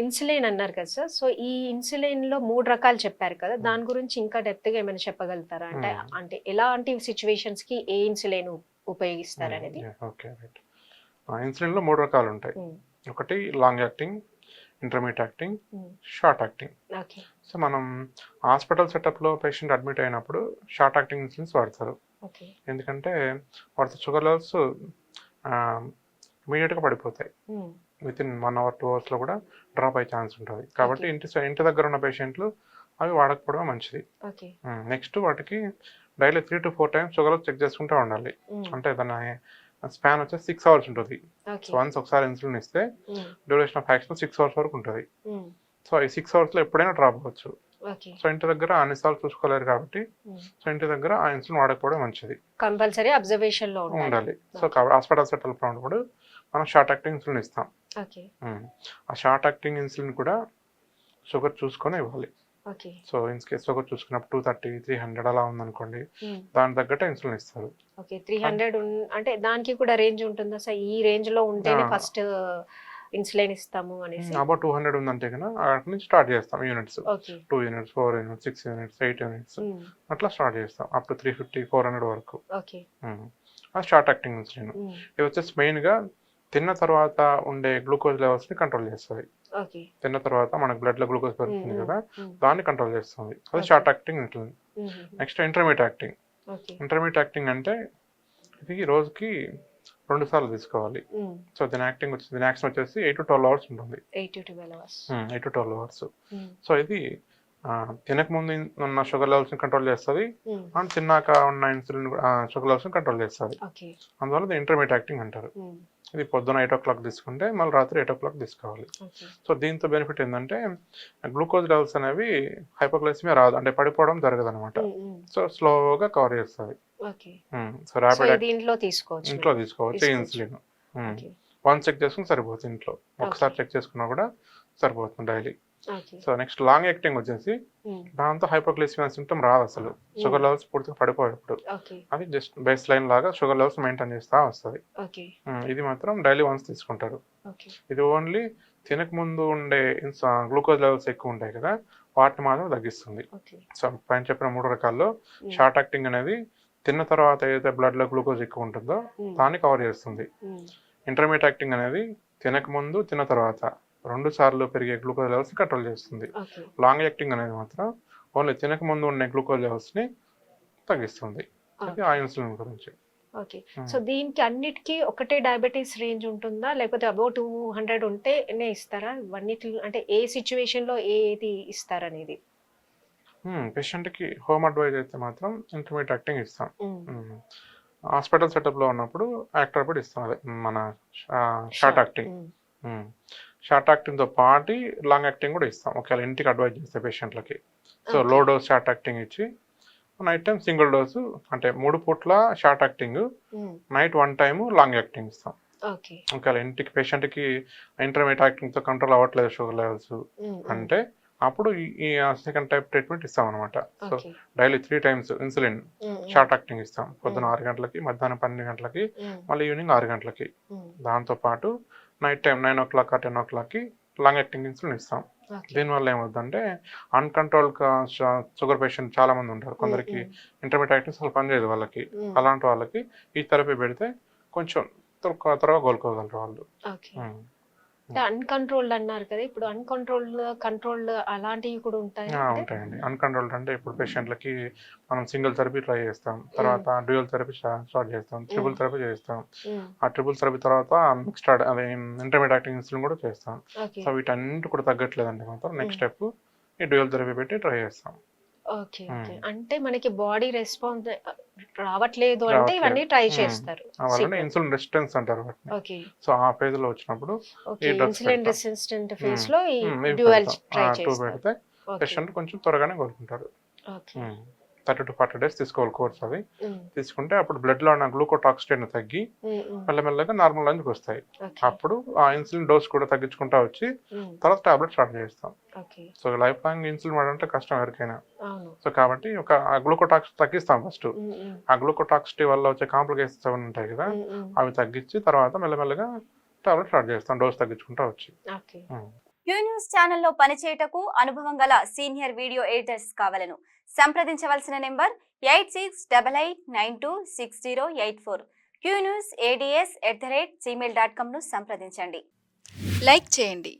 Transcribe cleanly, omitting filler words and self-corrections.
Insulin అన్నారు కదా sir. So ఈ ఇన్సులిన్ లో 3 రకాలు చెప్పారు కదా. దాని గురించి ఇంకా డెప్త్ గా ఏమైనా చెప్పగలుగుతారా? అంటే అంటే ఎలాంటి సిచ్యువేషన్స్ కి ఏ ఇన్సులిన్ ఉపయోగిస్తారు అనేది. Okay, right. ఇన్సులిన్లో 3 రకాలు ఉంటాయి. ఒకటి long acting, intermediate acting, short acting. Okay. So మనం హాస్పిటల్ సెటప్లో పేషెంట్ అడ్మిట్ అయినప్పుడు షార్ట్ యాక్టింగ్ ఇన్సులిన్స్ వాడతారు. ఓకే. ఎందుకంటే వాటి షుగర్ లెవెల్స్ ఇమీడియట్గా పడిపోతాయి. విత్ ఇన్ 1 అవర్ 2 అవర్స్లో కూడా డ్రాప్ అయ్యే ఛాన్స్ ఉంటుంది. కాబట్టి ఇంటి దగ్గర ఉన్న పేషెంట్లు అవి వాడకపోవడం మంచిది. నెక్స్ట్ వాటికి daily 3 to 4 times sugar check చేసుకుంటూ ఉండాలి. అంటే దాని స్పాన్ వచ్చేసి 6 అవర్స్ ఉంటుంది. సో వన్స్ ఒకసారి ఇన్సులిన్ ఇస్తే డ్యూరేషన్ ఆఫ్ యాక్షన్ 6 అవర్స్ వరకు ఉంటుంది. సో ఈ 6 అవర్స్లో ఎప్పుడైనా డ్రాప్ అవ్వచ్చు. సో ఇంటి దగ్గర అన్నిసార్లు చూసుకోలేరు కాబట్టి సో ఇంటి దగ్గర ఆ ఇన్సులిన్ వాడకపోవడం మంచిది. కంపల్సరీ అబ్జర్వేషన్ లో ఉండాలి. సో హాస్పిటల్ సెటప్ ఉన్నప్పుడు మనం షార్ట్ యాక్టింగ్ ఇన్సులిన్ ఇస్తాం. ఆ షార్ట్ యాక్టింగ్ ఇన్సులిన్ కూడా షుగర్ చూసుకొని ఇవ్వాలి. సో ఇన్ కేస్ షుగర్ చూసుకున్నప్పుడు 230, 300 అలా ఉందనుకోండి, దాని తగ్గట్టు ఇన్సులిన్ ఇస్తారు. 300 అంటే దానికి కూడా రేంజ్ ఉంటుందా సార్? ఈ రేంజ్ లో ఉంటేనే ఫస్ట్ ఇన్సులిన్ ఇస్తాము అనేసి. అబౌట్ 200 ఉందంటే కన్నా అక్కడి నుంచి స్టార్ట్ చేస్తాం units. 2 units, 4 units, 6 units, 8 units అట్లా స్టార్ట్ చేస్తాం అప్ టు 350, 400 వరకు. ఆ షార్ట్ యాక్టింగ్ ఇన్సులిన్ ఇది వచ్చేసి మెయిన్ గా తిన్న తర్వాత ఉండే గ్లూకోజ్ లెవెల్స్ ని కంట్రోల్ చేస్తుంది. తిన్న తర్వాత మనకు బ్లడ్ లో గ్లూకోజ్ పెరుగుతుంది కదా, దాన్ని కంట్రోల్ చేస్తుంది. అది short acting insulin. Next intermediate acting. Intermediate acting అంటే ఇది రోజుకి 2 సార్లు తీసుకోవాలి. సో దీని యాక్షన్ వచ్చేసి 8 to 12 అవర్స్ ఉంటుంది. 8 to 12 hours. 8 to 12 hours. So ఇది తినక ముందు ఉన్న షుగర్ లెవెల్స్ ని కంట్రోల్ చేస్తుంది అండ్ తిన్నాక ఉన్న ఇన్సులిన్ షుగర్ లెవెల్స్ ని కంట్రోల్ చేస్తుంది. అందువల్ల ఇది ఇంటర్మీడియట్ యాక్టింగ్ అంటారు. ఇది పొద్దున 8 o'clock తీసుకుంటే మళ్ళీ రాత్రి 8 o'clock తీసుకోవాలి. సో దీంతో బెనిఫిట్ ఏంటంటే గ్లూకోజ్ లెవెల్స్ అనేవి హైపోగ్లైసిమియా రాదు, అంటే పడిపోవడం జరగదు అనమాట. సో స్లోగా కవర్ చేస్తుంది. సో ర్యాపిడ్ ఇంట్లో తీసుకోవచ్చు ఇన్సులిన్. వన్స్ చెక్ చేసుకుని సరిపోతుంది. ఇంట్లో ఒకసారి చెక్ చేసుకున్నా కూడా సరిపోతుంది daily. So next long acting వచ్చేసి దాంతో హైపోగ్లైసిమియా సింప్టమ్ రాదు అసలు. షుగర్ లెవెల్స్ పూర్తిగా పడిపోయేప్పుడు అది జస్ట్ బేస్ లైన్ లాగా షుగర్ లెవెల్స్ మెయింటైన్ చేస్తా వస్తుంది. ఇది మాత్రం డైలీ వన్స్ తీసుకుంటారు. ఇది ఓన్లీ తినక ముందు ఉండే గ్లూకోజ్ లెవెల్స్ ఎక్కువ ఉంటాయి కదా, వాటిని మాత్రం తగ్గిస్తుంది. సో పైన చెప్పిన 3 రకాల్లో షార్ట్ యాక్టింగ్ అనేది తిన్న తర్వాత ఏదైతే బ్లడ్ లో గ్లూకోజ్ ఎక్కువ ఉంటుందో దాన్ని కవర్ చేస్తుంది. ఇంటర్మీడియట్ యాక్టింగ్ అనేది తినక ముందు తిన్న తర్వాత 2 సార్లు పెరిగే గ్లూకోజ్ లెవెల్స్ కంట్రోల్ చేస్తుంది. లాంగ్ యాక్టింగ్ అనేది మాత్రం ఓన్లీ తినక ముందు ఉండే గ్లూకోజ్ లెవెల్స్ ని తగ్గిస్తుంది. అది ఆ ఇన్సులిన్ గురించి. ఓకే. సో దీనికి అన్నిటికీ ఒకటే డయాబెటీస్ రేంజ్ ఉంటుందా, లేకపోతే అబౌవ్ 200 ఉంటేనే ఇస్తారా? అన్నిటి అంటే ఏ సిచ్యువేషన్ లో ఏది ఇస్తారనేది పేషెంట్ కి హోమ్ అడ్వైజ్ అయితే మాత్రం ఇంటర్మీడియట్ యాక్టింగ్ ఇస్తాం. హాస్పిటల్ సెటప్ లో ఉన్నప్పుడు యాక్టర్ ఇస్తాం, అదే మన షార్ట్ యాక్టింగ్. షార్ట్ యాక్టింగ్ తో పాటు లాంగ్ యాక్టింగ్ కూడా ఇస్తాం ఒకవేళ ఇంటికి అడ్వైజ్ చేస్తే పేషెంట్లకి. So low dose short acting ఇచ్చి నైట్ టైం సింగిల్ డోసు, అంటే 3 పూట్ల short acting, night 1 time long acting ఇస్తాం. ఒకవేళ ఇంటికి పేషెంట్కి ఇంటర్మీడియట్ యాక్టింగ్ తో కంట్రోల్ అవ్వట్లేదు షుగర్ లెవెల్స్ అంటే అప్పుడు ఈ సెకండ్ టైప్ ట్రీట్మెంట్ ఇస్తాం అనమాట. So daily 3 times insulin short acting ఇస్తాం. పొద్దున 6 గంటలకి, మధ్యాహ్నం 12 గంటలకి, మళ్ళీ ఈవినింగ్ 6 గంటలకి. దాంతో పాటు night time 9 o'clock, 10 o'clock long acting insulin ఇస్తాం. దీనివల్ల ఏమవుతుందంటే అన్కంట్రోల్ షుగర్ పేషెంట్ చాలా మంది ఉంటారు, కొందరికి ఇంటర్మీడియట్ యాక్టింగ్ అసలు పనిచేయదు వాళ్ళకి. అలాంటి వాళ్ళకి ఈ థెరపీ పెడితే కొంచెం త్వరగా కోలుకోగలరు వాళ్ళు. అన్కంట్రోల్డ్ అన్నారు కదా, ఇప్పుడు కంట్రోల్డ్ అలాంటివి కూడా ఉంటాయండి. అన్కంట్రోల్డ్ అంటే ఇప్పుడు పేషెంట్లకి మనం సింగిల్ థెరపీ ట్రై చేస్తాం, తర్వాత డ్యూయల్ థెరపీ స్టార్ట్ చేస్తాం, ట్రిపుల్ థెరపీ చేస్తాం. ఆ ట్రిపుల్ థెరపీ తర్వాత మిక్స్డ్ అదే ఇంటర్మీడియట్ యాక్టింగ్ ఇన్సులిన్ కూడా చేస్తాం. సో వీటన్నిటి కూడా తగ్గట్లేదంటే మాత్రం నెక్స్ట్ స్టెప్ ఈ డ్యూయల్ థెరపీ పెట్టి ట్రై చేస్తాం. ఓకే. అంటే మనకి బాడీ రెస్పాన్స్ రావట్లేదు అంటే ఇవన్నీ ట్రై చేస్తారు. ఇన్సులిన్ రెసిస్టెన్స్ అంటారు వాటిని. సో ఆ ఫేజ్ లో వచ్చినప్పుడు ఇన్సులిన్ రెసిస్టెంట్ ఫేజ్ లో ఈ డ్యూయల్ ట్రై చేస్తారు. పేషెంట్ కొంచెం త్వరగానే కోలుకుంటారు. 30 to 40 days తీసుకోవాలి కోర్స్. అవి తీసుకుంటే అప్పుడు బ్లడ్ లో ఉన్న గ్లూకోటాక్సిన్ తగ్గి మెల్లమెల్లగా నార్మల్ రేంజ్కి వస్తాయి. అప్పుడు ఆ ఇన్సులిన్ డోస్ కూడా తగ్గించుకుంటా వచ్చి తర్వాత టాబ్లెట్ స్టార్ట్ చేస్తాం. సో లైఫ్ లాంగ్ ఇన్సులిన్ వాడాలంటే కష్టం ఎవరికైనా. సో కాబట్టి ఒక గ్లూకోటాక్స్ తగ్గిస్తాం ఫస్ట్. ఆ గ్లూకోటాక్సిటీ వల్ల వచ్చే కాంప్లికేషన్స్ ఏమైనా ఉంటాయి కదా, అవి తగ్గించి తర్వాత మెల్లమెల్లగా టాబ్లెట్ స్టార్ట్ చేస్తాం డోస్ తగ్గించుకుంటా వచ్చి. క్యూ న్యూస్ ఛానల్లో పనిచేయటకు అనుభవం గల సీనియర్ వీడియో ఎడిటర్స్ కావాలను సంప్రదించవలసిన నెంబర్ 8688926084. qnewsads@gmail.com ను సంప్రదించండి. లైక్ చేయండి.